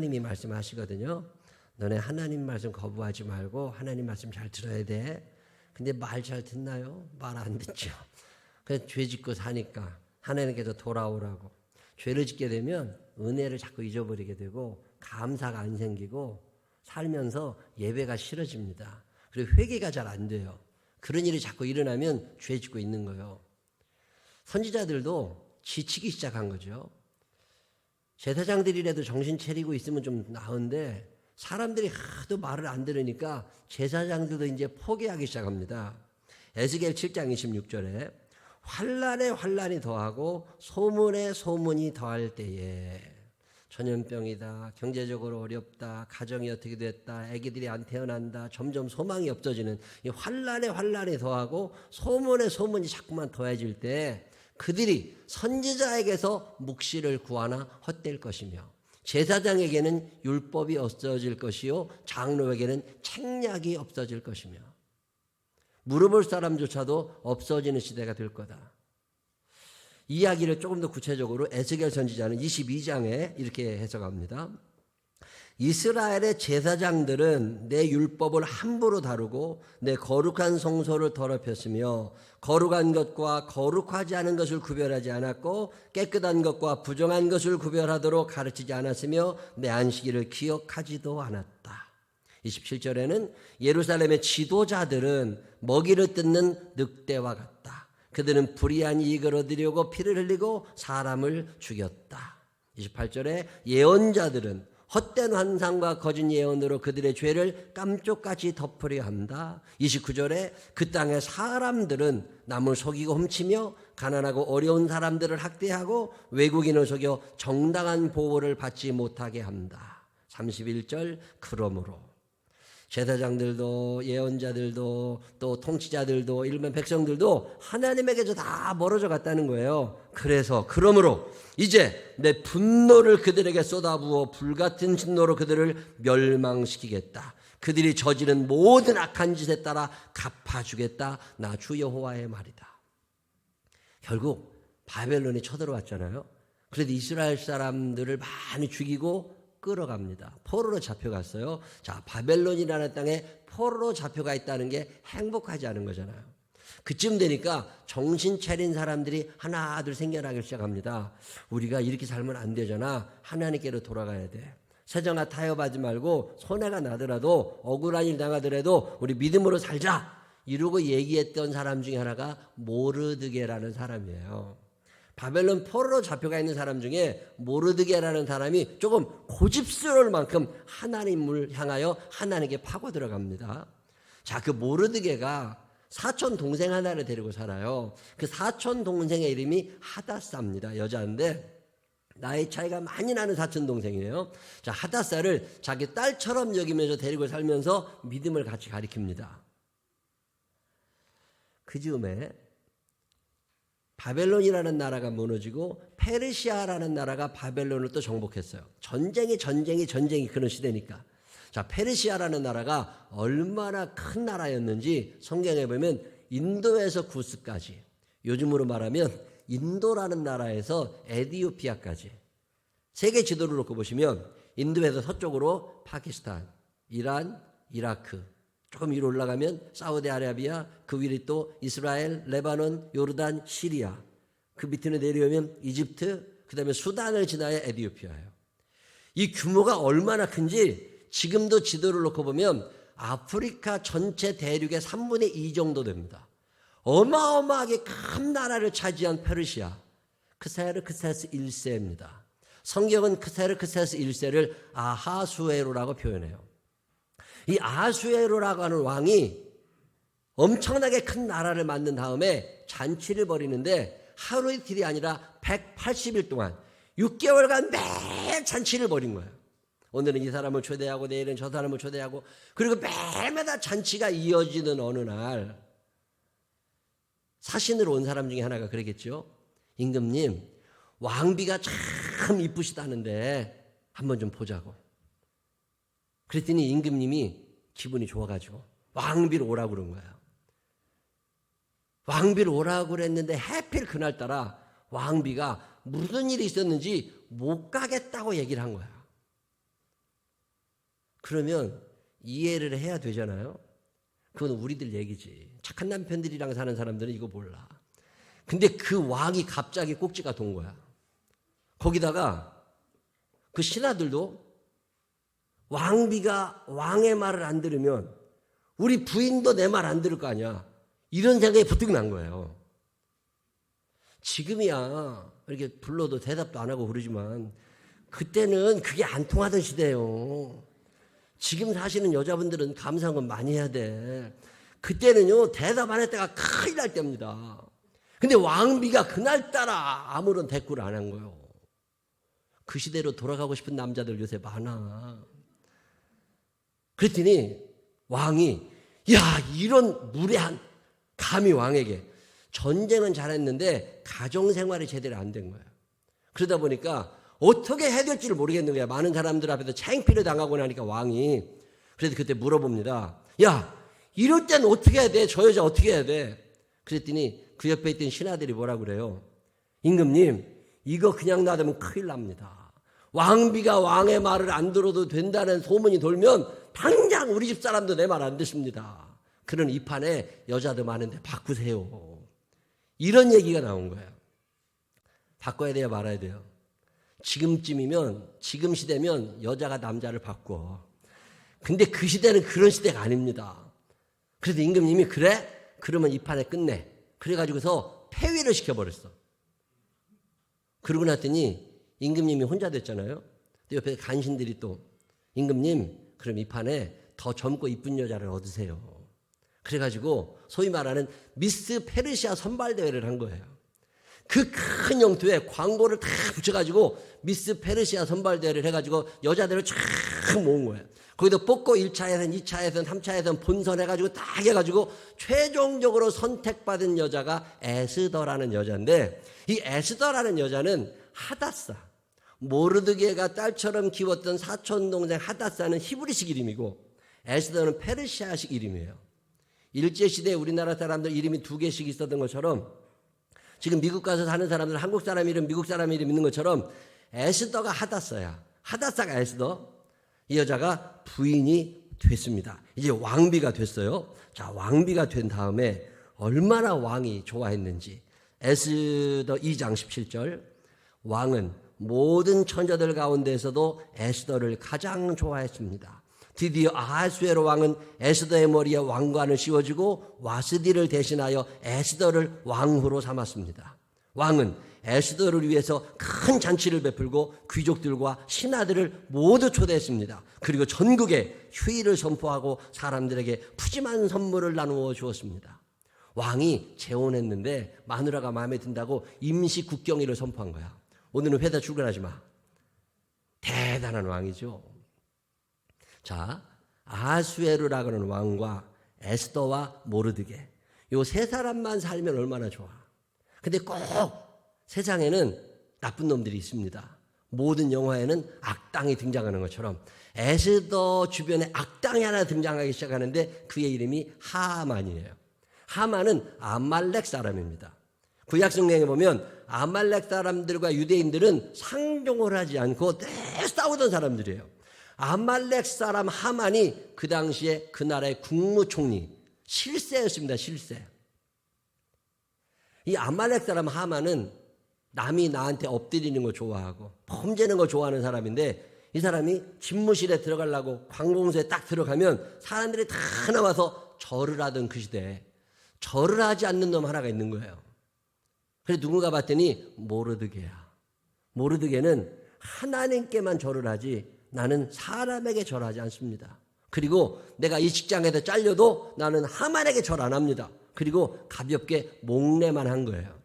하나님이 말씀하시거든요. 너네 하나님 말씀 거부하지 말고 하나님 말씀 잘 들어야 돼. 근데 말 잘 듣나요? 말 안 듣죠. 그래서 죄 짓고 사니까 하나님께서 돌아오라고. 죄를 짓게 되면 은혜를 자꾸 잊어버리게 되고 감사가 안 생기고 살면서 예배가 싫어집니다. 그리고 회개가 잘 안 돼요. 그런 일이 자꾸 일어나면 죄 짓고 있는 거예요. 선지자들도 지치기 시작한 거죠. 제사장들이라도 정신 차리고 있으면 좀 나은데 사람들이 하도 말을 안 들으니까 제사장들도 이제 포기하기 시작합니다. 에스겔 7장 26절에 환난에 환난이 더하고 소문에 소문이 더할 때에 전염병이다, 경제적으로 어렵다, 가정이 어떻게 됐다, 아기들이 안 태어난다, 점점 소망이 없어지는 이 환난에 환난이 더하고 소문에 소문이 자꾸만 더해질 때 그들이 선지자에게서 묵시를 구하나 헛될 것이며 제사장에게는 율법이 없어질 것이요 장로에게는 책략이 없어질 것이며 물어볼 사람조차도 없어지는 시대가 될 거다. 이야기를 조금 더 구체적으로 에스겔 선지자는 22장에 이렇게 해석합니다. 이스라엘의 제사장들은 내 율법을 함부로 다루고 내 거룩한 성소를 더럽혔으며 거룩한 것과 거룩하지 않은 것을 구별하지 않았고 깨끗한 것과 부정한 것을 구별하도록 가르치지 않았으며 내 안식일을 기억하지도 않았다. 27절에는 예루살렘의 지도자들은 먹이를 뜯는 늑대와 같다. 그들은 불의한 이익을 얻으려고 피를 흘리고 사람을 죽였다. 28절에 예언자들은 헛된 환상과 거짓 예언으로 그들의 죄를 깜쪽같이 덮으려 한다. 29절에 그 땅의 사람들은 남을 속이고 훔치며 가난하고 어려운 사람들을 학대하고 외국인을 속여 정당한 보호를 받지 못하게 한다. 31절 그러므로 제사장들도 예언자들도 또 통치자들도 일반 백성들도 하나님에게서 다 멀어져 갔다는 거예요. 그래서 그러므로 이제 내 분노를 그들에게 쏟아부어 불같은 진노로 그들을 멸망시키겠다. 그들이 저지른 모든 악한 짓에 따라 갚아주겠다. 나 주 여호와의 말이다. 결국 바벨론이 쳐들어왔잖아요. 그래도 이스라엘 사람들을 많이 죽이고 끌어갑니다. 포로로 잡혀갔어요. 자, 바벨론이라는 땅에 포로로 잡혀가 있다는 게 행복하지 않은 거잖아요. 그쯤 되니까 정신 차린 사람들이 하나 둘 생겨나기 시작합니다. 우리가 이렇게 살면 안 되잖아. 하나님께로 돌아가야 돼. 세정아 타협하지 말고 손해가 나더라도 억울한 일 당하더라도 우리 믿음으로 살자. 이러고 얘기했던 사람 중에 하나가 모르드게라는 사람이에요. 바벨론 포로로 잡혀가 있는 사람 중에 모르드게라는 사람이 조금 고집스러울 만큼 하나님을 향하여 하나님께 파고 들어갑니다. 자, 그 모르드게가 사촌 동생 하나를 데리고 살아요. 그 사촌 동생의 이름이 하다사입니다. 여자인데 나이 차이가 많이 나는 사촌 동생이에요. 자, 하다사를 자기 딸처럼 여기면서 데리고 살면서 믿음을 같이 가르칩니다. 그 즈음에 바벨론이라는 나라가 무너지고 페르시아라는 나라가 바벨론을 또 정복했어요. 전쟁이 그런 시대니까. 자, 페르시아라는 나라가 얼마나 큰 나라였는지 성경에 보면 인도에서 구스까지, 요즘으로 말하면 인도라는 나라에서 에티오피아까지 세계 지도를 놓고 보시면 인도에서 서쪽으로 파키스탄, 이란, 이라크, 조금 위로 올라가면 사우디아라비아, 그 위로 또 이스라엘, 레바논, 요르단, 시리아, 그 밑으로 내려오면 이집트, 그 다음에 수단을 지나야 에티오피아예요. 이 규모가 얼마나 큰지 지금도 지도를 놓고 보면 아프리카 전체 대륙의 3분의 2 정도 됩니다. 어마어마하게 큰 나라를 차지한 페르시아, 크세르크세스 1세입니다. 성경은 크세르크세스 1세를 아하수에로라고 표현해요. 이 아하수에로라고 하는 왕이 엄청나게 큰 나라를 만든 다음에 잔치를 벌이는데 하루 이틀이 아니라 180일 동안 6개월간 매일 잔치를 벌인 거예요. 오늘은 이 사람을 초대하고 내일은 저 사람을 초대하고, 그리고 매일마다 잔치가 이어지는 어느 날 사신으로 온 사람 중에 하나가 그러겠죠. 임금님, 왕비가 참 이쁘시다는데 한번 좀 보자고. 그랬더니 임금님이 기분이 좋아가지고 왕비로 오라고 그런 거예요. 왕비로 오라고 그랬는데 하필 그날따라 왕비가 무슨 일이 있었는지 못 가겠다고 얘기를 한 거야. 그러면 이해를 해야 되잖아요. 그건 우리들 얘기지. 착한 남편들이랑 사는 사람들은 이거 몰라. 근데 그 왕이 갑자기 꼭지가 돈 거야. 거기다가 그 신하들도 왕비가 왕의 말을 안 들으면 우리 부인도 내 말 안 들을 거 아니야. 이런 생각이 부뜩 난 거예요. 지금이야 이렇게 불러도 대답도 안 하고 그러지만 그때는 그게 안 통하던 시대예요. 지금 사시는 여자분들은 감사한 건 많이 해야 돼. 그때는요 대답 안 했다가 큰일 날 때입니다. 근데 왕비가 그날따라 아무런 대꾸를 안 한 거예요. 그 시대로 돌아가고 싶은 남자들 요새 많아. 그랬더니 왕이 야 이런 무례한 감히 왕에게 전쟁은 잘했는데 가정생활이 제대로 안 된 거예요. 그러다 보니까 어떻게 해야 될지를 모르겠는 거야. 많은 사람들 앞에서 창피를 당하고 나니까 왕이. 그래서 그때 물어봅니다. 야 이럴 땐 어떻게 해야 돼? 저 여자 어떻게 해야 돼? 그랬더니 그 옆에 있던 신하들이 뭐라고 그래요? 임금님 이거 그냥 놔두면 큰일 납니다. 왕비가 왕의 말을 안 들어도 된다는 소문이 돌면 당장 우리 집 사람도 내 말 안 듣습니다. 그런 이 판에 여자도 많은데 바꾸세요. 이런 얘기가 나온 거예요. 바꿔야 돼요, 말아야 돼요? 지금쯤이면, 지금 시대면 여자가 남자를 바꿔. 근데 그 시대는 그런 시대가 아닙니다. 그래서 임금님이 그래? 그러면 이 판에 끝내. 그래가지고서 폐위를 시켜버렸어. 그러고 났더니 임금님이 혼자 됐잖아요. 옆에 간신들이 또 임금님 그럼 이 판에 더 젊고 이쁜 여자를 얻으세요. 그래가지고 소위 말하는 미스 페르시아 선발대회를 한 거예요. 그 큰 영토에 광고를 다 붙여가지고 미스 페르시아 선발대회를 해가지고 여자들을 쫙 모은 거예요. 거기다 뽑고 1차 예선, 2차 예선, 3차 예선 본선해가지고 딱 해가지고 최종적으로 선택받은 여자가 에스더라는 여자인데 이 에스더라는 여자는 하다사, 모르드게가 딸처럼 키웠던 사촌동생 하다사는 히브리식 이름이고 에스더는 페르시아식 이름이에요. 일제시대에 우리나라 사람들 이름이 2개씩 있었던 것처럼 지금 미국 가서 사는 사람들 한국 사람 이름, 미국 사람 이름 있는 것처럼 에스더가 하다사야. 하다사가 에스더. 이 여자가 부인이 됐습니다. 이제 왕비가 됐어요. 자, 왕비가 된 다음에 얼마나 왕이 좋아했는지. 에스더 2장 17절. 왕은 모든 처녀들 가운데서도 에스더를 가장 좋아했습니다. 드디어 아하수에로 왕은 에스더의 머리에 왕관을 씌워주고 와스디를 대신하여 에스더를 왕후로 삼았습니다. 왕은 에스더를 위해서 큰 잔치를 베풀고 귀족들과 신하들을 모두 초대했습니다. 그리고 전국에 휴일을 선포하고 사람들에게 푸짐한 선물을 나누어 주었습니다. 왕이 재혼했는데 마누라가 마음에 든다고 임시 국경일을 선포한 거야. 오늘은 회사 출근하지 마. 대단한 왕이죠. 자, 아하수에르라고 하는 왕과 에스더와 모르드게 요 세 사람만 살면 얼마나 좋아. 근데 꼭 세상에는 나쁜 놈들이 있습니다. 모든 영화에는 악당이 등장하는 것처럼 에스더 주변에 악당이 하나 등장하기 시작하는데 그의 이름이 하만이에요. 하만은 아말렉 사람입니다. 구약성경에 보면 아말렉 사람들과 유대인들은 상종을 하지 않고 늘 싸우던 사람들이에요. 아말렉 사람 하만이 그 당시에 그 나라의 국무총리 실세였습니다. 실세. 이 아말렉 사람 하만은 남이 나한테 엎드리는 거 좋아하고 범죄는 거 좋아하는 사람인데 이 사람이 집무실에 들어가려고 관공서에 딱 들어가면 사람들이 다 나와서 절을 하던 그 시대에 절을 하지 않는 놈 하나가 있는 거예요. 그래서 누군가 봤더니 모르드게야. 모르드게는 하나님께만 절을 하지 나는 사람에게 절하지 않습니다. 그리고 내가 이 직장에서 잘려도 나는 하만에게 절 안 합니다. 그리고 가볍게 목례만 한 거예요.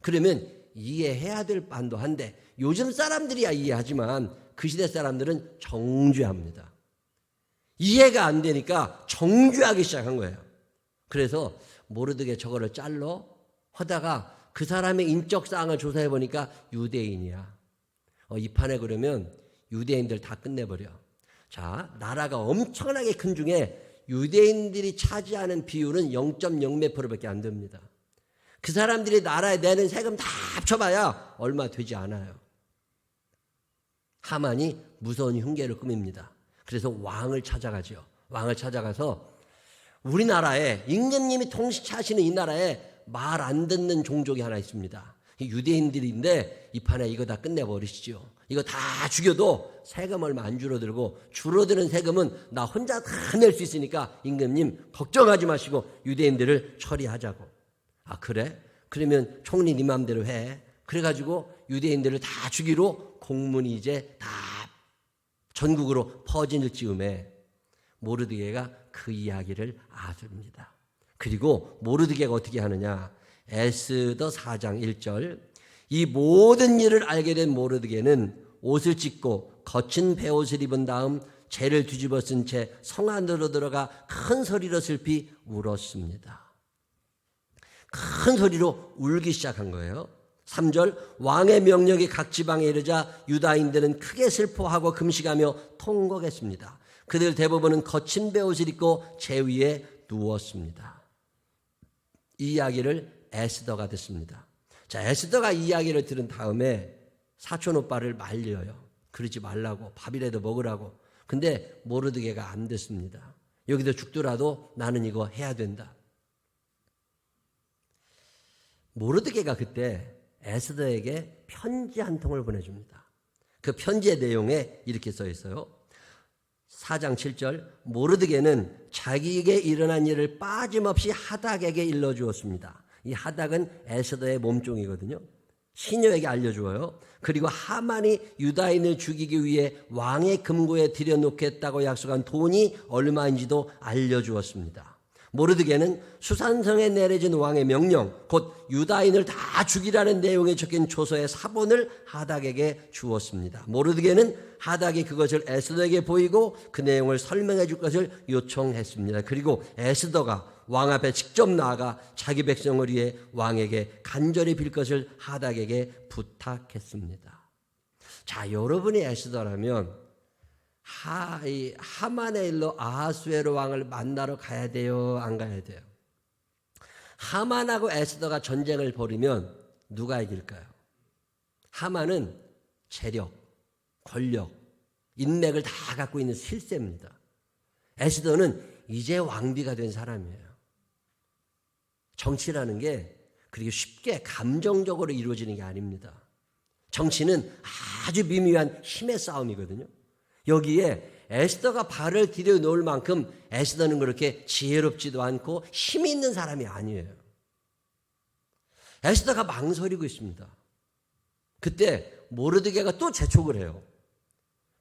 그러면 이해해야 될 반도 한데 요즘 사람들이야 이해하지만 그 시대 사람들은 정죄합니다. 이해가 안 되니까 정죄하기 시작한 거예요. 그래서 모르드게 저거를 잘러 하다가 그 사람의 인적사항을 조사해 보니까 유대인이야. 이 판에 그러면 유대인들 다 끝내버려. 자, 나라가 엄청나게 큰 중에 유대인들이 차지하는 비율은 0.0 몇 프로밖에 안 됩니다. 그 사람들이 나라에 내는 세금 다 합쳐봐야 얼마 되지 않아요. 하만이 무서운 흉계를 꾸밉니다. 그래서 왕을 찾아가죠. 왕을 찾아가서 우리나라에 임금님이 통치하시는 이 나라에 말 안 듣는 종족이 하나 있습니다. 유대인들인데 이 판에 이거 다 끝내버리시죠. 이거 다 죽여도 세금 얼마 안 줄어들고 줄어드는 세금은 나 혼자 다 낼 수 있으니까 임금님 걱정하지 마시고 유대인들을 처리하자고. 아 그래? 그러면 총리 네 맘대로 해. 그래가지고 유대인들을 다 죽이로 공문이 이제 다 전국으로 퍼질 즈음에 모르드게가 그 이야기를 아십니다. 그리고 모르드게가 어떻게 하느냐. 에스더 4장 1절 이 모든 일을 알게 된 모르드게는 옷을 찢고 거친 베옷을 입은 다음 재를 뒤집어 쓴 채 성 안으로 들어가 큰 소리로 슬피 울었습니다. 큰 소리로 울기 시작한 거예요. 3절 왕의 명령이 각 지방에 이르자 유다인들은 크게 슬퍼하고 금식하며 통곡했습니다. 그들 대부분은 거친 베옷을 입고 재 위에 누웠습니다. 이 이야기를 에스더가 듣습니다. 자, 에스더가 이 이야기를 들은 다음에 사촌 오빠를 말려요. 그러지 말라고, 밥이라도 먹으라고. 근데 모르드게가 안 듣습니다. 여기서 죽더라도 나는 이거 해야 된다. 모르드게가 그때 에스더에게 편지 한 통을 보내줍니다. 그 편지의 내용에 이렇게 써 있어요. 4장 7절 모르드게는 자기에게 일어난 일을 빠짐없이 하닥에게 일러주었습니다. 이 하닥은 에스더의 몸종이거든요. 시녀에게 알려주어요. 그리고 하만이 유다인을 죽이기 위해 왕의 금고에 들여놓겠다고 약속한 돈이 얼마인지도 알려주었습니다. 모르드게는 수산성에 내려진 왕의 명령, 곧 유다인을 다 죽이라는 내용이 적힌 조서의 사본을 하닥에게 주었습니다. 모르드게는 하닥이 그것을 에스더에게 보이고 그 내용을 설명해 줄 것을 요청했습니다. 그리고 에스더가 왕 앞에 직접 나아가 자기 백성을 위해 왕에게 간절히 빌 것을 하닥에게 부탁했습니다. 자, 여러분이 에스더라면 하만의 일로 아하수에로 왕을 만나러 가야 돼요? 안 가야 돼요? 하만하고 에스더가 전쟁을 벌이면 누가 이길까요? 하만은 재력, 권력, 인맥을 다 갖고 있는 실세입니다. 에스더는 이제 왕비가 된 사람이에요. 정치라는 게 그렇게 쉽게 감정적으로 이루어지는 게 아닙니다. 정치는 아주 미묘한 힘의 싸움이거든요. 여기에 에스더가 발을 들여놓을 만큼 에스더는 그렇게 지혜롭지도 않고 힘이 있는 사람이 아니에요. 에스더가 망설이고 있습니다. 그때 모르드게가 또 재촉을 해요.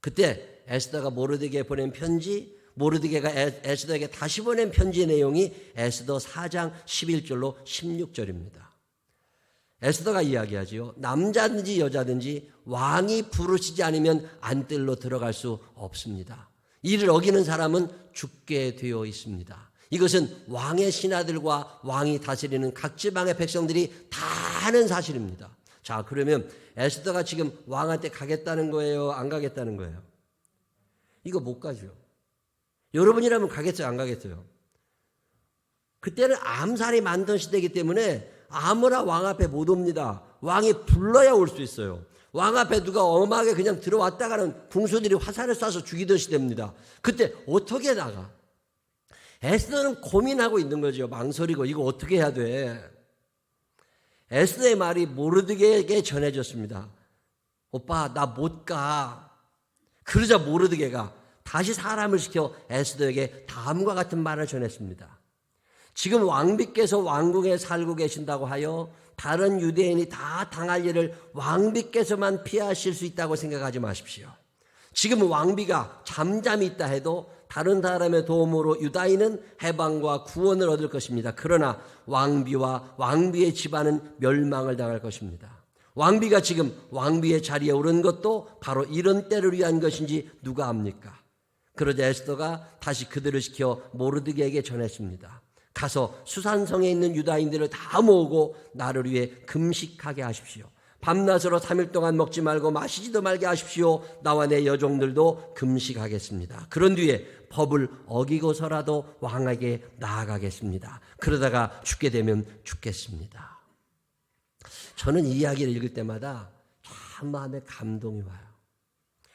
그때 에스더가 모르드게에 보낸 편지, 모르드게가 에스더에게 다시 보낸 편지의 내용이 에스더 4장 11절로 16절입니다. 에스더가 이야기하지요. 남자든지 여자든지 왕이 부르시지 않으면 안뜰로 들어갈 수 없습니다. 이를 어기는 사람은 죽게 되어 있습니다. 이것은 왕의 신하들과 왕이 다스리는 각 지방의 백성들이 다 아는 사실입니다. 자, 그러면 에스더가 지금 왕한테 가겠다는 거예요? 안 가겠다는 거예요? 이거 못 가죠. 여러분이라면 가겠어요? 안 가겠어요? 그때는 암살이 많던 시대이기 때문에 아무나 왕 앞에 못 옵니다. 왕이 불러야 올 수 있어요. 왕 앞에 누가 엄하게 그냥 들어왔다가는 궁수들이 화살을 쏴서 죽이던 시대입니다. 그때 어떻게 나가? 에스더는 고민하고 있는 거죠. 망설이고 이거 어떻게 해야 돼? 에스더의 말이 모르드게에게 전해졌습니다. 오빠 나 못 가. 그러자 모르드게가 다시 사람을 시켜 에스더에게 다음과 같은 말을 전했습니다. 지금 왕비께서 왕궁에 살고 계신다고 하여 다른 유대인이 다 당할 일을 왕비께서만 피하실 수 있다고 생각하지 마십시오. 지금 왕비가 잠잠히 있다 해도 다른 사람의 도움으로 유다인은 해방과 구원을 얻을 것입니다. 그러나 왕비와 왕비의 집안은 멸망을 당할 것입니다. 왕비가 지금 왕비의 자리에 오른 것도 바로 이런 때를 위한 것인지 누가 압니까? 그러자 에스더가 다시 그들을 시켜 모르드게에게 전했습니다. 가서 수산성에 있는 유다인들을 다 모으고 나를 위해 금식하게 하십시오. 밤낮으로 3일 동안 먹지 말고 마시지도 말게 하십시오. 나와 내 여종들도 금식하겠습니다. 그런 뒤에 법을 어기고서라도 왕에게 나아가겠습니다. 그러다가 죽게 되면 죽겠습니다. 저는 이 이야기를 읽을 때마다 참 마음에 감동이 와요.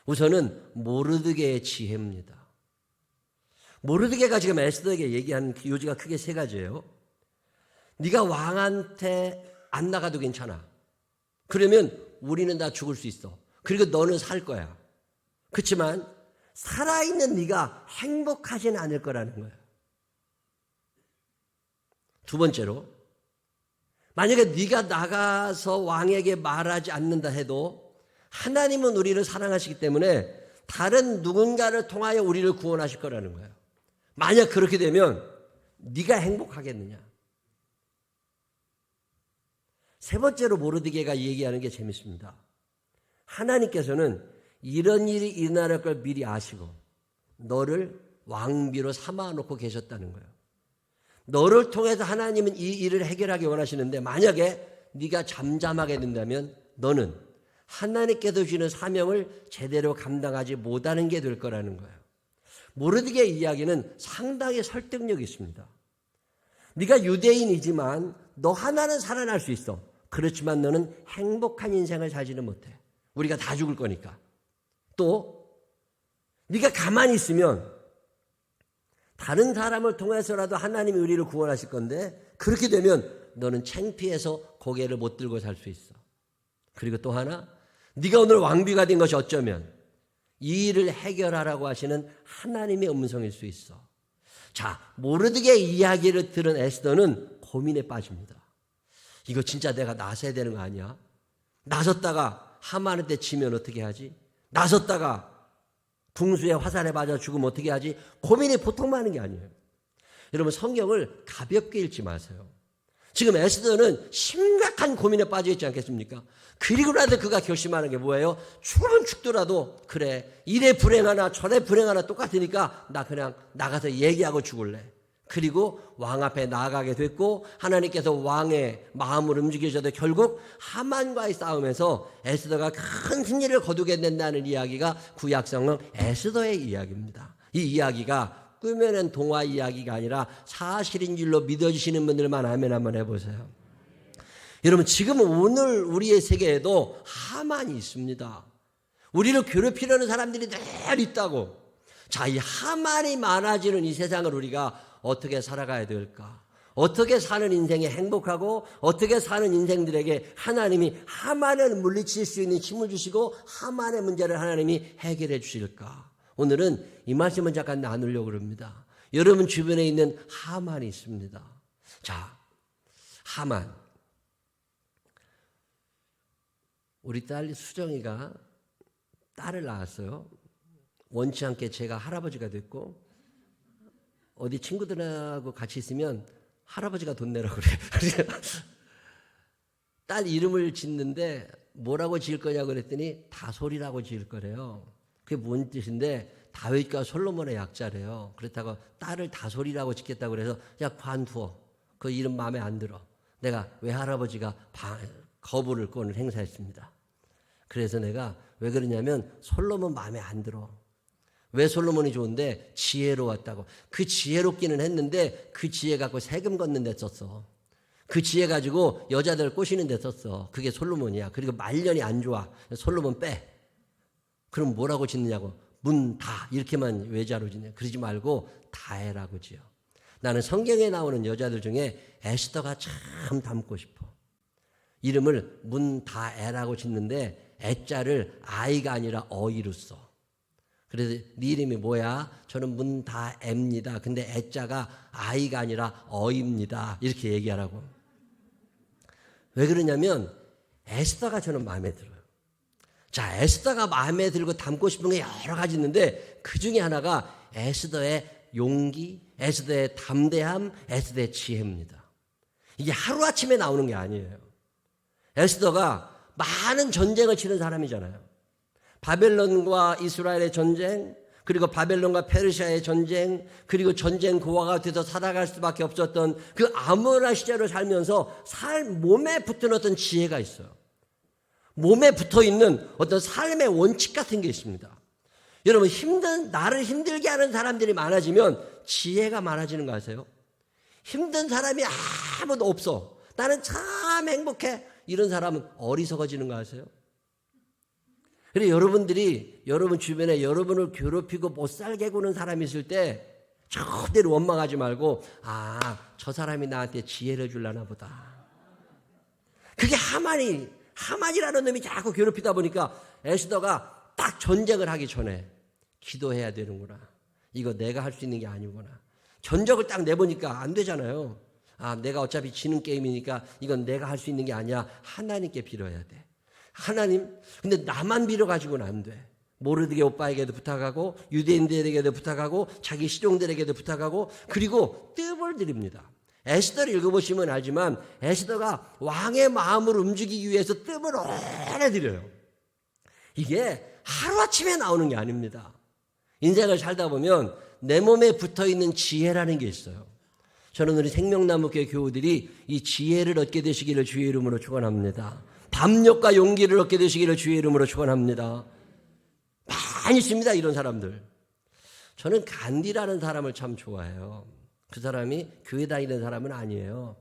우선은 모르드게의 지혜입니다. 모르드게가 지금 에스더에게 얘기한 요지가 크게 세 가지예요. 네가 왕한테 안 나가도 괜찮아. 그러면 우리는 다 죽을 수 있어. 그리고 너는 살 거야. 그렇지만 살아있는 네가 행복하지는 않을 거라는 거예요. 두 번째로, 만약에 네가 나가서 왕에게 말하지 않는다 해도 하나님은 우리를 사랑하시기 때문에 다른 누군가를 통하여 우리를 구원하실 거라는 거예요. 만약 그렇게 되면 네가 행복하겠느냐? 세 번째로 모르드게가 얘기하는 게 재밌습니다. 하나님께서는 이런 일이 일어날 걸 미리 아시고 너를 왕비로 삼아놓고 계셨다는 거예요. 너를 통해서 하나님은 이 일을 해결하기 원하시는데 만약에 네가 잠잠하게 된다면 너는 하나님께서 주시는 사명을 제대로 감당하지 못하는 게 될 거라는 거예요. 모르드게의 이야기는 상당히 설득력이 있습니다. 네가 유대인이지만 너 하나는 살아날 수 있어. 그렇지만 너는 행복한 인생을 살지는 못해. 우리가 다 죽을 거니까. 또 네가 가만히 있으면 다른 사람을 통해서라도 하나님이 우리를 구원하실 건데 그렇게 되면 너는 창피해서 고개를 못 들고 살 수 있어. 그리고 또 하나, 네가 오늘 왕비가 된 것이 어쩌면 이 일을 해결하라고 하시는 하나님의 음성일 수 있어. 자, 모르드게의 이야기를 들은 에스더는 고민에 빠집니다. 이거 진짜 내가 나서야 되는 거 아니야? 나섰다가 하만한테 지면 어떻게 하지? 나섰다가 궁수에 화살에 맞아 죽으면 어떻게 하지? 고민이 보통 많은 게 아니에요. 여러분, 성경을 가볍게 읽지 마세요. 지금 에스더는 심각한 고민에 빠져 있지 않겠습니까? 그리고 나서 그가 결심하는 게 뭐예요? 죽으면 죽더라도 그래, 이래 불행하나 저래 불행하나 똑같으니까 나 그냥 나가서 얘기하고 죽을래. 그리고 왕 앞에 나아가게 됐고 하나님께서 왕의 마음을 움직이셔도 결국 하만과의 싸움에서 에스더가 큰 승리를 거두게 된다는 이야기가 구약성경 에스더의 이야기입니다. 이 이야기가 꾸며낸 동화 이야기가 아니라 사실인 줄로 믿어주시는 분들만 아멘 한번 해보세요. 여러분, 지금 오늘 우리의 세계에도 하만이 있습니다. 우리를 괴롭히려는 사람들이 늘 있다고. 자, 이 하만이 많아지는 이 세상을 우리가 어떻게 살아가야 될까? 어떻게 사는 인생이 행복하고 어떻게 사는 인생들에게 하나님이 하만을 물리칠 수 있는 힘을 주시고 하만의 문제를 하나님이 해결해 주실까? 오늘은 이 말씀을 잠깐 나누려고 합니다. 여러분 주변에 있는 하만이 있습니다. 자, 하만. 우리 딸 수정이가 딸을 낳았어요. 원치 않게 제가 할아버지가 됐고 어디 친구들하고 같이 있으면 할아버지가 돈 내라고 그래요. 딸 이름을 짓는데 뭐라고 지을 거냐고 그랬더니 다솔이라고 지을 거래요. 그게 뭔 뜻인데 다윗과 솔로몬의 약자래요. 그렇다고 딸을 다솔이라고 짓겠다고 그래서 야, 관두어. 그 이름 마음에 안 들어. 내가 외할아버지가 거부를 행사했습니다. 그래서 내가 왜 그러냐면 솔로몬 마음에 안 들어. 왜 솔로몬이 좋은데 지혜로웠다고. 그 지혜롭기는 했는데 그 지혜 갖고 세금 걷는 데 썼어. 그 지혜 가지고 여자들 꼬시는 데 썼어. 그게 솔로몬이야. 그리고 말년이 안 좋아. 솔로몬 빼. 그럼 뭐라고 짓느냐고. 문다 이렇게만 외자로 짓냐. 그러지 말고 다해라고 지어. 나는 성경에 나오는 여자들 중에 에스더가 참 닮고 싶어. 이름을 문다애라고 짓는데 애자를 아이가 아니라 어이로 써. 그래서 네 이름이 뭐야? 저는 문다애입니다. 근데 애자가 아이가 아니라 어입니다. 이렇게 얘기하라고. 왜 그러냐면 에스더가 저는 마음에 들어요. 자, 에스더가 마음에 들고 닮고 싶은 게 여러 가지 있는데 그 중에 하나가 에스더의 용기, 에스더의 담대함, 에스더의 지혜입니다. 이게 하루아침에 나오는 게 아니에요. 에스더가 많은 전쟁을 치른 사람이잖아요. 바벨론과 이스라엘의 전쟁, 그리고 바벨론과 페르시아의 전쟁, 그리고 전쟁 고아가 돼서 살아갈 수밖에 없었던 그 아모라 시절을 살면서 몸에 붙은 어떤 지혜가 있어요. 몸에 붙어있는 어떤 삶의 원칙 같은 게 있습니다. 여러분, 나를 힘들게 하는 사람들이 많아지면 지혜가 많아지는 거 아세요? 힘든 사람이 아무도 없어. 나는 참 행복해. 이런 사람은 어리석어지는 거 아세요? 그래서 여러분들이 여러분 주변에 여러분을 괴롭히고 못 살게 구는 사람이 있을 때 절대로 원망하지 말고 저 사람이 나한테 지혜를 주려나 보다. 그게 하만이라는 놈이 자꾸 괴롭히다 보니까 에스더가 딱 전쟁을 하기 전에 기도해야 되는구나. 이거 내가 할 수 있는 게 아니구나. 전적을 딱 내보니까 안 되잖아요. 내가 어차피 지는 게임이니까 이건 내가 할 수 있는 게 아니야. 하나님께 빌어야 돼. 하나님, 근데 나만 빌어가지고는 안 돼. 모르드게 오빠에게도 부탁하고 유대인들에게도 부탁하고 자기 시종들에게도 부탁하고 그리고 뜸을 들입니다. 에스더를 읽어보시면 알지만 에스더가 왕의 마음을 움직이기 위해서 뜸을 오래 들여요. 이게 하루아침에 나오는 게 아닙니다. 인생을 살다 보면 내 몸에 붙어있는 지혜라는 게 있어요. 저는 우리 생명나무교회 교우들이 이 지혜를 얻게 되시기를 주의 이름으로 축원합니다. 담력과 용기를 얻게 되시기를 주의 이름으로 축원합니다. 많이 있습니다, 이런 사람들. 저는 간디라는 사람을 참 좋아해요. 그 사람이 교회 다니는 사람은 아니에요.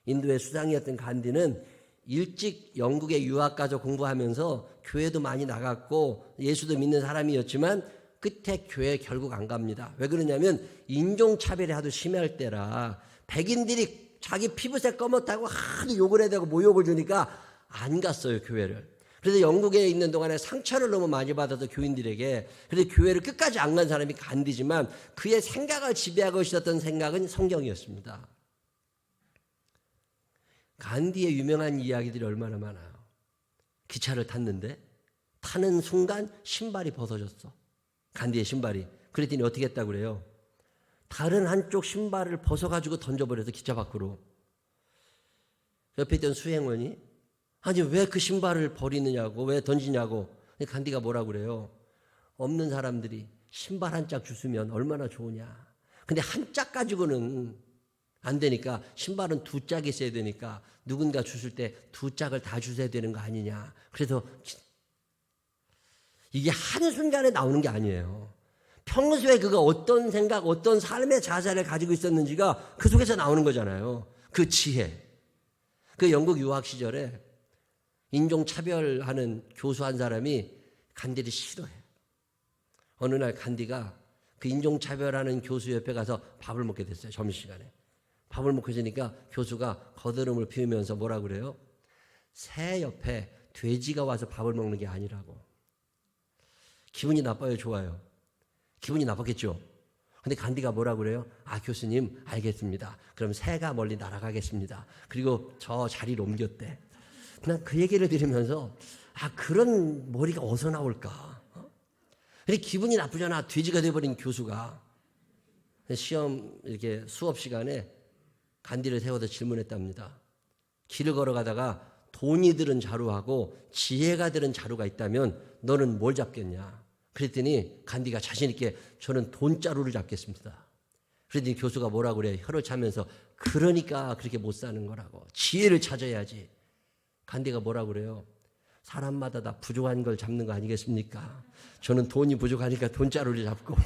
인도의 수장이었던 간디는 일찍 영국에 유학 가서 공부하면서 교회도 많이 나갔고 예수도 믿는 사람이었지만 끝에 교회 결국 안 갑니다. 왜 그러냐면 인종차별이 하도 심할 때라 백인들이 자기 피부색 검었다고 하도 욕을 해야 되고 모욕을 주니까 안 갔어요, 교회를. 그래서 영국에 있는 동안에 상처를 너무 많이 받아서 교인들에게, 그래서 교회를 끝까지 안 간 사람이 간디지만 그의 생각을 지배하고 있었던 생각은 성경이었습니다. 간디의 유명한 이야기들이 얼마나 많아요. 기차를 탔는데 타는 순간 신발이 벗어졌어. 간디의 신발이. 그랬더니 어떻게 했다고 그래요? 다른 한쪽 신발을 벗어가지고 던져버려서 기차 밖으로. 옆에 있던 수행원이 아니 왜 그 신발을 버리느냐고, 왜 던지냐고. 간디가 뭐라고 그래요? 없는 사람들이 신발 한 짝 주스면 얼마나 좋으냐. 근데 한 짝 가지고는 안 되니까 신발은 두 짝이 있어야 되니까 누군가 주실 때 두 짝을 다 주셔야 되는 거 아니냐. 그래서 이게 한순간에 나오는 게 아니에요. 평소에 그가 어떤 생각, 어떤 삶의 자세를 가지고 있었는지가 그 속에서 나오는 거잖아요. 그 지혜. 그 영국 유학 시절에 인종차별하는 교수 한 사람이 간디를 싫어해. 어느 날 간디가 그 인종차별하는 교수 옆에 가서 밥을 먹게 됐어요. 점심시간에. 밥을 먹고 있으니까 교수가 거드름을 피우면서 뭐라 그래요? 새 옆에 돼지가 와서 밥을 먹는 게 아니라고. 기분이 나빠요, 좋아요? 기분이 나빴겠죠? 근데 간디가 뭐라 그래요? 교수님 알겠습니다. 그럼 새가 멀리 날아가겠습니다. 그리고 저 자리를 옮겼대. 난 그 얘기를 들으면서 그런 머리가 어디서 나올까? 근데 기분이 나쁘잖아. 돼지가 돼버린 교수가. 시험 이렇게 수업 시간에 간디를 세워서 질문했답니다. 길을 걸어가다가 돈이 들은 자루하고 지혜가 들은 자루가 있다면 너는 뭘 잡겠냐? 그랬더니 간디가 자신 있게 저는 돈자루를 잡겠습니다. 그랬더니 교수가 뭐라고 그래? 혀를 차면서 그러니까 그렇게 못 사는 거라고. 지혜를 찾아야지. 간디가 뭐라고 그래요? 사람마다 다 부족한 걸 잡는 거 아니겠습니까? 저는 돈이 부족하니까 돈자루를 잡고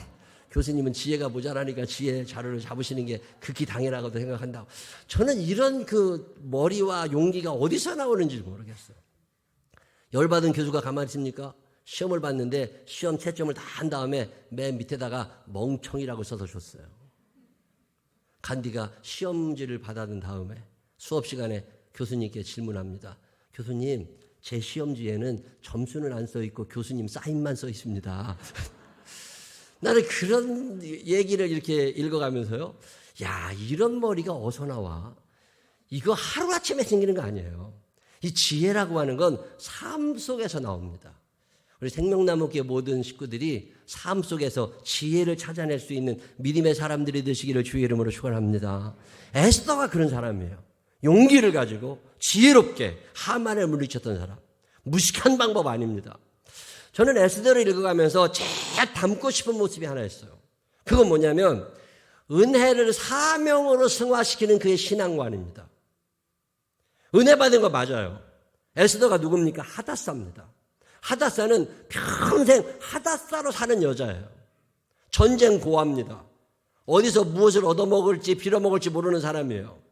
교수님은 지혜가 모자라니까 지혜 자루를 잡으시는 게 극히 당연하다고 생각한다고. 저는 이런 그 머리와 용기가 어디서 나오는지 모르겠어요. 열받은 교수가 가만히 있습니까? 시험을 봤는데 시험 채점을 다 한 다음에 맨 밑에다가 멍청이라고 써서 줬어요. 간디가 시험지를 받아든 다음에 수업 시간에 교수님께 질문합니다. 교수님, 제 시험지에는 점수는 안 써 있고 교수님 사인만 써 있습니다. 나는 그런 얘기를 이렇게 읽어가면서요. 야, 이런 머리가 어디서 나와? 이거 하루아침에 생기는 거 아니에요. 이 지혜라고 하는 건 삶 속에서 나옵니다. 우리 생명나무교회 모든 식구들이 삶 속에서 지혜를 찾아낼 수 있는 믿음의 사람들이 되시기를 주의 이름으로 축원합니다. 에스더가 그런 사람이에요. 용기를 가지고 지혜롭게 하만을 물리쳤던 사람. 무식한 방법 아닙니다. 저는 에스더를 읽어가면서 제일 담고 싶은 모습이 하나 있어요. 그건 뭐냐면 은혜를 사명으로 승화시키는 그의 신앙관입니다. 은혜 받은 거 맞아요. 에스더가 누굽니까? 하닷사입니다. 하닷사는 평생 하닷사로 사는 여자예요. 전쟁 고아입니다. 어디서 무엇을 얻어먹을지 빌어먹을지 모르는 사람이에요.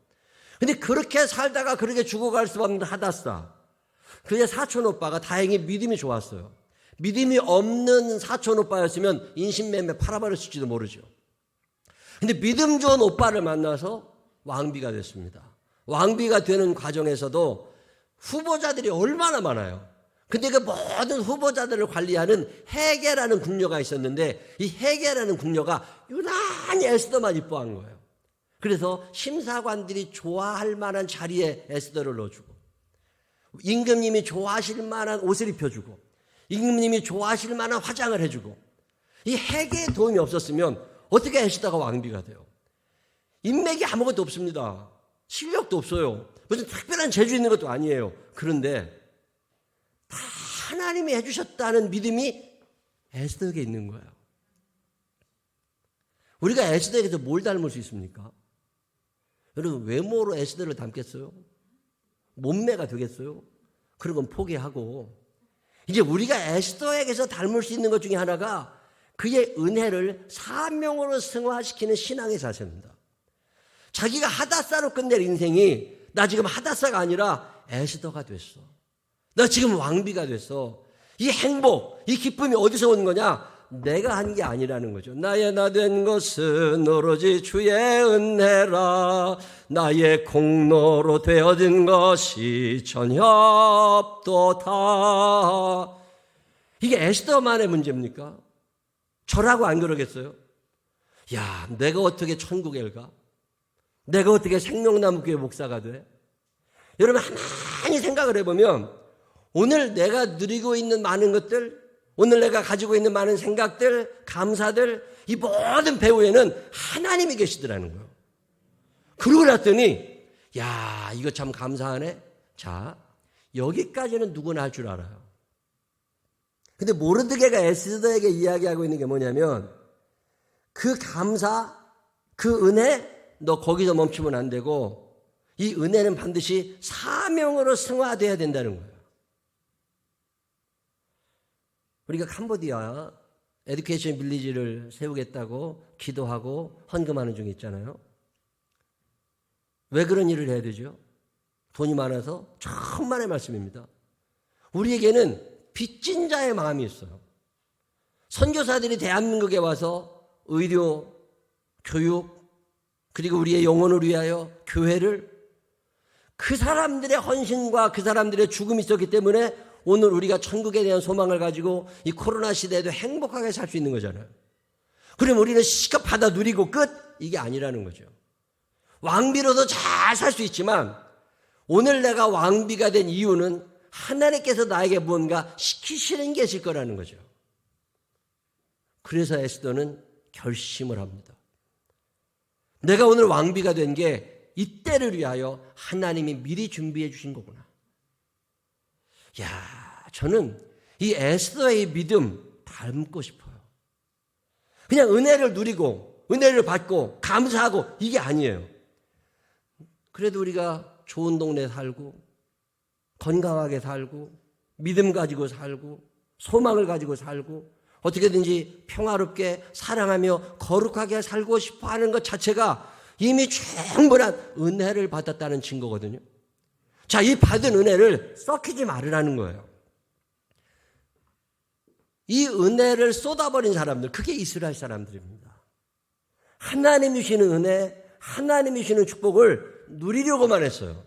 근데 그렇게 살다가 그렇게 죽어갈 수 없는 하닷사. 그의 사촌 오빠가 다행히 믿음이 좋았어요. 믿음이 없는 사촌 오빠였으면 인신매매 팔아버렸을지도 모르죠. 근데 믿음 좋은 오빠를 만나서 왕비가 됐습니다. 왕비가 되는 과정에서도 후보자들이 얼마나 많아요. 근데 그 모든 후보자들을 관리하는 헤게라는 궁녀가 있었는데 이 헤게라는 궁녀가 유난히 에스더만 이뻐한 거예요. 그래서 심사관들이 좋아할 만한 자리에 에스더를 넣어주고 임금님이 좋아하실 만한 옷을 입혀주고 임금님이 좋아하실 만한 화장을 해주고 이 헤게의 도움이 없었으면 어떻게 에스더가 왕비가 돼요? 인맥이 아무것도 없습니다. 실력도 없어요. 무슨 특별한 재주 있는 것도 아니에요. 그런데 다 하나님이 해주셨다는 믿음이 에스더에게 있는 거예요. 우리가 에스더에게서 뭘 닮을 수 있습니까? 여러분, 외모로 에스더를 닮겠어요? 몸매가 되겠어요? 그런 건 포기하고 이제 우리가 에스더에게서 닮을 수 있는 것 중에 하나가 그의 은혜를 사명으로 승화시키는 신앙의 자세입니다. 자기가 하닷사로 끝낼 인생이 나 지금 하닷사가 아니라 에스더가 됐어. 나 지금 왕비가 됐어. 이 행복, 이 기쁨이 어디서 오는 거냐? 내가 한 게 아니라는 거죠. 나의 나 된 것은 오로지 주의 은혜라. 나의 공로로 되어진 것이 전혀 없도다. 이게 에스더만의 문제입니까? 저라고 안 그러겠어요? 야, 내가 어떻게 천국에 가? 내가 어떻게 생명나무교회 목사가 돼? 여러분, 가만히 생각을 해보면 오늘 내가 누리고 있는 많은 것들, 오늘 내가 가지고 있는 많은 생각들, 감사들, 이 모든 배후에는 하나님이 계시더라는 거예요. 그러고 났더니 야, 이거 참 감사하네. 자, 여기까지는 누구나 할 줄 알아요. 근데 모르드게가 에스더에게 이야기하고 있는 게 뭐냐면 그 감사, 그 은혜 너 거기서 멈추면 안 되고 이 은혜는 반드시 사명으로 승화돼야 된다는 거예요. 우리가 캄보디아 에듀케이션 빌리지를 세우겠다고 기도하고 헌금하는 중에 있잖아요. 왜 그런 일을 해야 되죠? 돈이 많아서? 천만의 말씀입니다. 우리에게는 빚진 자의 마음이 있어요. 선교사들이 대한민국에 와서 의료, 교육, 그리고 우리의 영혼을 위하여 교회를 그 사람들의 헌신과 그 사람들의 죽음이 있었기 때문에 오늘 우리가 천국에 대한 소망을 가지고 이 코로나 시대에도 행복하게 살 수 있는 거잖아요. 그럼 우리는 시급 받아 누리고 끝? 이게 아니라는 거죠. 왕비로도 잘 살 수 있지만 오늘 내가 왕비가 된 이유는 하나님께서 나에게 뭔가 시키시는 게 있을 거라는 거죠. 그래서 에스더는 결심을 합니다. 내가 오늘 왕비가 된 게 이때를 위하여 하나님이 미리 준비해 주신 거구나. 야, 저는 이 에스더의 믿음 닮고 싶어요. 그냥 은혜를 누리고 은혜를 받고 감사하고 이게 아니에요. 그래도 우리가 좋은 동네에 살고 건강하게 살고 믿음 가지고 살고 소망을 가지고 살고 어떻게든지 평화롭게 사랑하며 거룩하게 살고 싶어 하는 것 자체가 이미 충분한 은혜를 받았다는 증거거든요. 자, 이 받은 은혜를 썩히지 말으라는 거예요. 이 은혜를 쏟아버린 사람들, 그게 이스라엘 사람들입니다. 하나님이 주시는 은혜, 하나님이 주시는 축복을 누리려고만 했어요.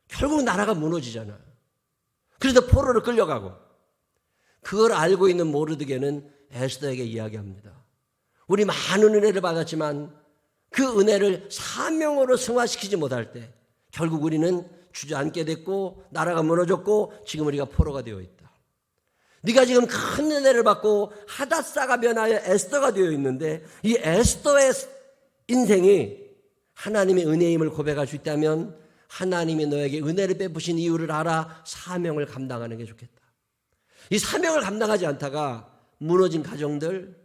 결국 나라가 무너지잖아요. 그래서 포로로 끌려가고 그걸 알고 있는 모르드게는 에스더에게 이야기합니다. 우리 많은 은혜를 받았지만 그 은혜를 사명으로 승화시키지 못할 때 결국 우리는 주저앉게 됐고 나라가 무너졌고 지금 우리가 포로가 되어 있다. 네가 지금 큰 은혜를 받고 하닷사가 변하여 에스더가 되어 있는데 이 에스더의 인생이 하나님의 은혜임을 고백할 수 있다면 하나님이 너에게 은혜를 베푸신 이유를 알아 사명을 감당하는 게 좋겠다. 이 사명을 감당하지 않다가 무너진 가정들,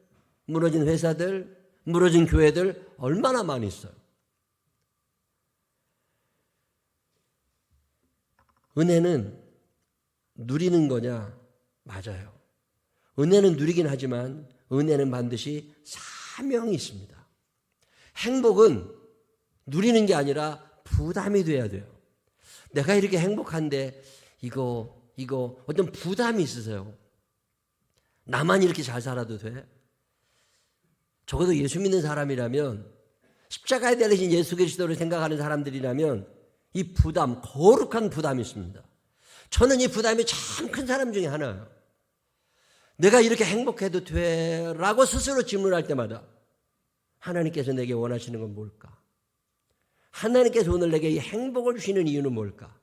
무너진 회사들, 무너진 교회들 얼마나 많이 있어요. 은혜는 누리는 거냐? 맞아요. 은혜는 누리긴 하지만 은혜는 반드시 사명이 있습니다. 행복은 누리는 게 아니라 부담이 돼야 돼요. 내가 이렇게 행복한데 이거 어떤 부담이 있으세요? 나만 이렇게 잘 살아도 돼? 적어도 예수 믿는 사람이라면 십자가에 달리신 예수 그리스도를 생각하는 사람들이라면 이 부담, 거룩한 부담이 있습니다. 저는 이 부담이 참 큰 사람 중에 하나예요. 내가 이렇게 행복해도 돼? 라고 스스로 질문할 때마다 하나님께서 내게 원하시는 건 뭘까? 하나님께서 오늘 내게 이 행복을 주시는 이유는 뭘까?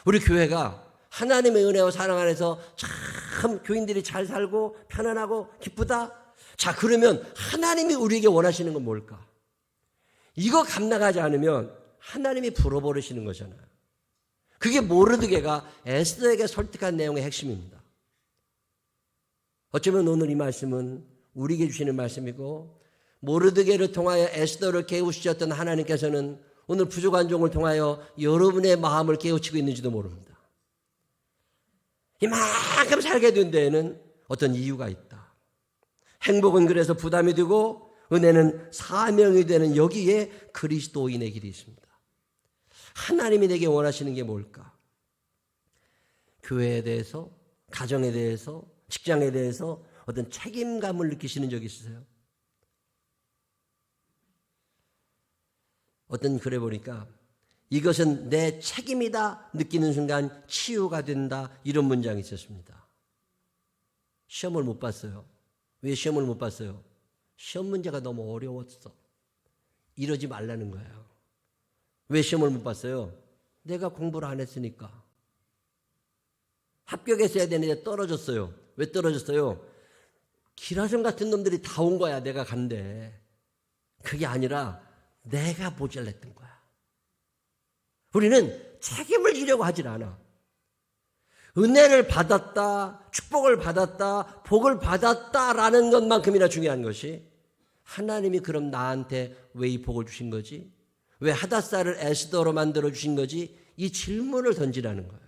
우리 교회가 하나님의 은혜와 사랑 안에서 참 교인들이 잘 살고 편안하고 기쁘다? 자, 그러면 하나님이 우리에게 원하시는 건 뭘까? 이거 감당하지 않으면 하나님이 불어버리시는 거잖아요. 그게 모르드게가 에스더에게 설득한 내용의 핵심입니다. 어쩌면 오늘 이 말씀은 우리에게 주시는 말씀이고 모르드게를 통하여 에스더를 깨우치셨던 하나님께서는 오늘 부족한 종을 통하여 여러분의 마음을 깨우치고 있는지도 모릅니다. 이만큼 살게 된 데에는 어떤 이유가 있다. 행복은 그래서 부담이 되고 은혜는 사명이 되는 여기에 그리스도인의 길이 있습니다. 하나님이 내게 원하시는 게 뭘까? 교회에 대해서, 가정에 대해서, 직장에 대해서 어떤 책임감을 느끼시는 적이 있으세요? 어떤 글에 보니까 이것은 내 책임이다 느끼는 순간 치유가 된다 이런 문장이 있었습니다. 시험을 못 봤어요. 왜 시험을 못 봤어요? 시험 문제가 너무 어려웠어. 이러지 말라는 거예요. 왜 시험을 못 봤어요? 내가 공부를 안 했으니까. 합격했어야 되는데 떨어졌어요. 왜 떨어졌어요? 기라성 같은 놈들이 다 온 거야. 내가 간대. 그게 아니라 내가 모자랐던 거야. 우리는 책임을 지려고 하질 않아. 은혜를 받았다, 축복을 받았다, 복을 받았다라는 것만큼이나 중요한 것이 하나님이 그럼 나한테 왜 이 복을 주신 거지? 왜 하닷사를 에스더로 만들어 주신 거지? 이 질문을 던지라는 거예요.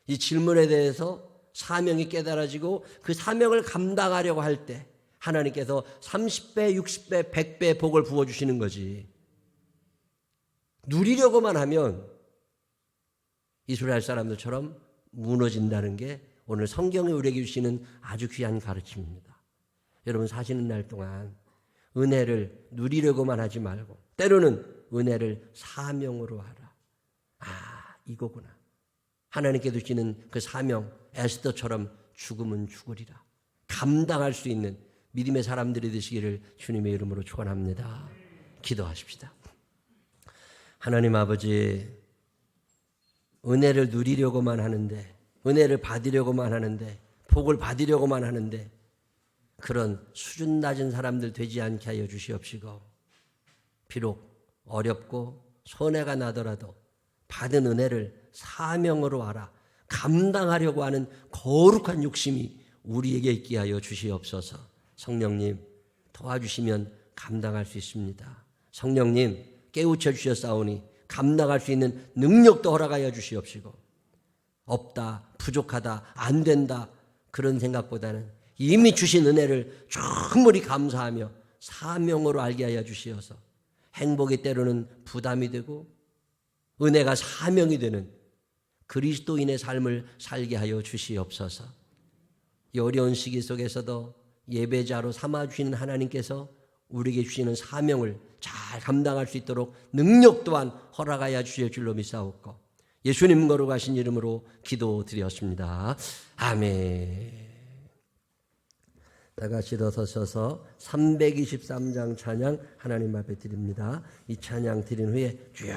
이 질문에 대해서 사명이 깨달아지고 그 사명을 감당하려고 할 때 하나님께서 30배, 60배, 100배 복을 부어주시는 거지. 누리려고만 하면 이스라엘 사람들처럼 무너진다는 게 오늘 성경이 우리에게 주시는 아주 귀한 가르침입니다. 여러분 사시는 날 동안 은혜를 누리려고만 하지 말고 때로는 은혜를 사명으로 하라. 아, 이거구나. 하나님께 주시는 그 사명, 에스더처럼 죽으면 죽으리라. 감당할 수 있는 믿음의 사람들이 되시기를 주님의 이름으로 축원합니다. 기도하십시다. 하나님 아버지, 은혜를 누리려고만 하는데, 은혜를 받으려고만 하는데, 복을 받으려고만 하는데 그런 수준 낮은 사람들 되지 않게 하여 주시옵시고 비록 어렵고 손해가 나더라도 받은 은혜를 사명으로 알아 감당하려고 하는 거룩한 욕심이 우리에게 있게 하여 주시옵소서. 성령님 도와주시면 감당할 수 있습니다. 성령님 깨우쳐 주셨사오니 감당할 수 있는 능력도 허락하여 주시옵시고 없다, 부족하다, 안 된다 그런 생각보다는 이미 주신 은혜를 충분히 감사하며 사명으로 알게 하여 주시어서 행복이 때로는 부담이 되고 은혜가 사명이 되는 그리스도인의 삶을 살게 하여 주시옵소서. 이 어려운 시기 속에서도 예배자로 삼아주시는 하나님께서 우리에게 주시는 사명을 잘 감당할 수 있도록 능력 또한 허락하여 주실 줄로 믿사옵고 예수님 거룩하신 이름으로 기도드렸습니다. 아멘. 다 같이 일어서셔서 323장 찬양 하나님 앞에 드립니다. 이 찬양 드린 후에 주여